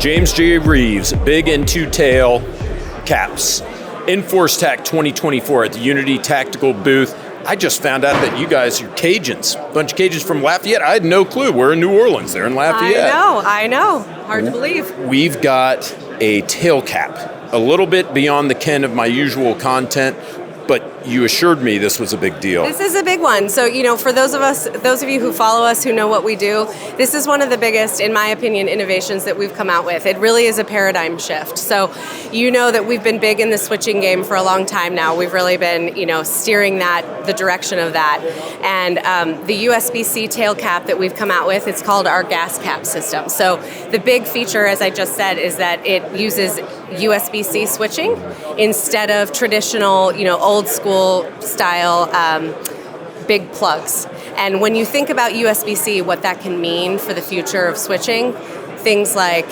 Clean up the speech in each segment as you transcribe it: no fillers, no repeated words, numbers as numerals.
James J. Reeves, big into tail caps. Enforce TAC 2024 at the Unity Tactical booth. I just found out that you guys are Cajuns. A bunch of Cajuns from Lafayette. I had no clue. We're in New Orleans. They're in Lafayette. I know. Hard to believe. We've got a Tailcap, a little bit beyond the ken of my usual content, but you assured me this was a big deal. This is a big one. So, for those of you who follow us, who know what we do, this is one of the biggest, in my opinion, innovations that we've come out with. It really is a paradigm shift. So, you know that we've been big in the switching game for a long time now. We've really been, steering the direction of that. And the USB-C tail cap that we've come out with, it's called our gas cap system. So, the big feature, as I just said, is that it uses USB-C switching instead of traditional, old school style big plugs. And when you think about USB-C, what that can mean for the future of switching, things like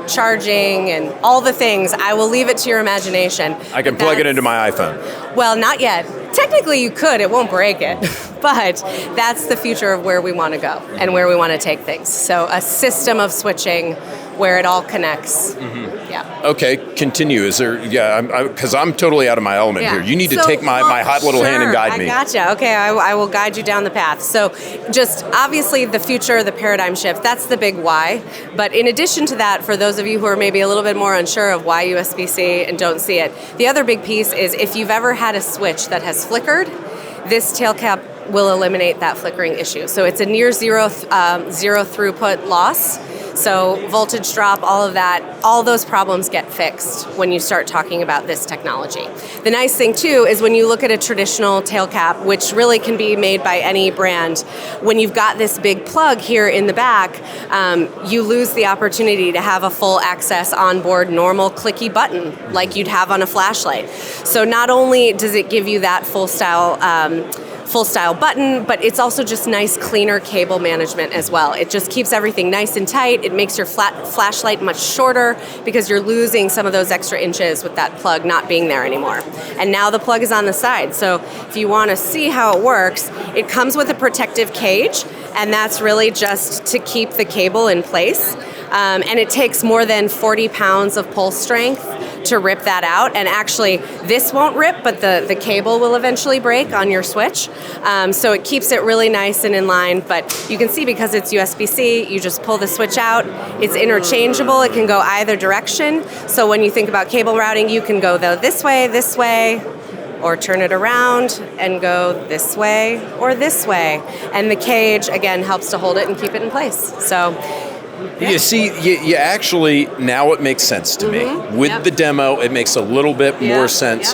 charging and all the things, I will leave it to your imagination. I can plug it into my iPhone. Well, not yet. Technically you could, it won't break it. But that's the future of where we want to go and where we want to take things. So a system of switching where it all connects. Mm-hmm. Yeah. Okay, continue. Is there, because I'm totally out of my element here. You need to take my hot little hand and guide me. I gotcha. Okay, I will guide you down the path. So just obviously the future, the paradigm shift, that's the big why. But in addition to that, for those of you who are maybe a little bit more unsure of why USB-C and don't see it, the other big piece is if you've ever had a switch that has flickered, this tail cap will eliminate that flickering issue. So it's a near zero throughput loss. So voltage drop, all of that, all those problems get fixed when you start talking about this technology. The nice thing too is when you look at a traditional tail cap, which really can be made by any brand, when you've got this big plug here in the back, you lose the opportunity to have a full access onboard normal clicky button like you'd have on a flashlight. So not only does it give you that full style button, but it's also just nice, cleaner cable management as well. It just keeps everything nice and tight. It makes your flashlight much shorter because you're losing some of those extra inches with that plug not being there anymore. And now the plug is on the side. So if you want to see how it works, it comes with a protective cage, and that's really just to keep the cable in place. And it takes more than 40 pounds of pull strength to rip that out. And actually, this won't rip, but the cable will eventually break on your switch. So it keeps it really nice and in line. But you can see because it's USB-C, you just pull the switch out. It's interchangeable. It can go either direction. So when you think about cable routing, you can go this way, or turn it around and go this way or this way. And the cage, again, helps to hold it and keep it in place. So you see, you actually, now it makes sense to me. With the demo, it makes a little bit more sense.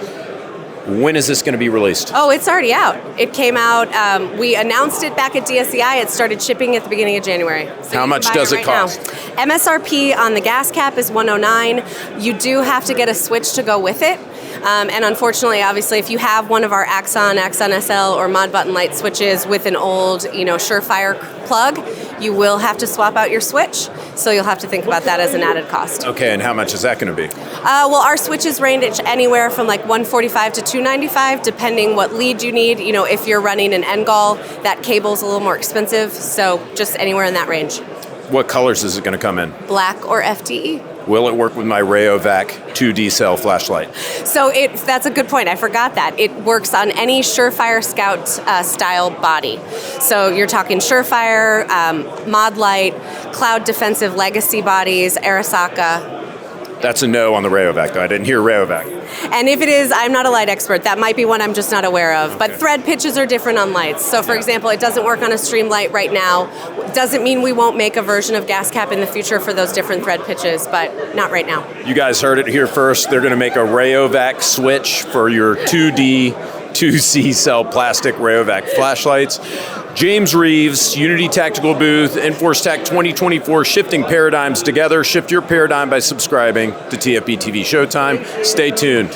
When is this going to be released? Oh, it's already out. It came out, we announced it back at DSEI. It started shipping at the beginning of January. So how much does it cost? Now. MSRP on the gas cap is $109. You do have to get a switch to go with it. And unfortunately, obviously, if you have one of our Axon SL, or Mod Button Light switches with an old, Surefire plug, you will have to swap out your switch. So you'll have to think about that as an added cost. Okay, and how much is that going to be? Well, our switches range anywhere from like $145 to $295, depending what lead you need. If you're running an NGOL, that cable's a little more expensive. So just anywhere in that range. What colors is it going to come in? Black or FTE. Will it work with my Rayovac 2D cell flashlight? So that's a good point. I forgot that. It works on any Surefire Scout style body. So you're talking Surefire, Mod Light, Cloud Defensive Legacy bodies, Arasaka. That's a no on the Rayovac, though. I didn't hear Rayovac. And if it is, I'm not a light expert. That might be one I'm just not aware of. Okay. But thread pitches are different on lights. So, for example, it doesn't work on a stream light right now. Doesn't mean we won't make a version of gas cap in the future for those different thread pitches, but not right now. You guys heard it here first. They're going to make a Rayovac switch for your 2D, 2C cell plastic Rayovac flashlights. James Reeves, Unity Tactical booth, Enforce TAC 2024, shifting paradigms together. Shift your paradigm by subscribing to TFBTV Showtime. Stay tuned.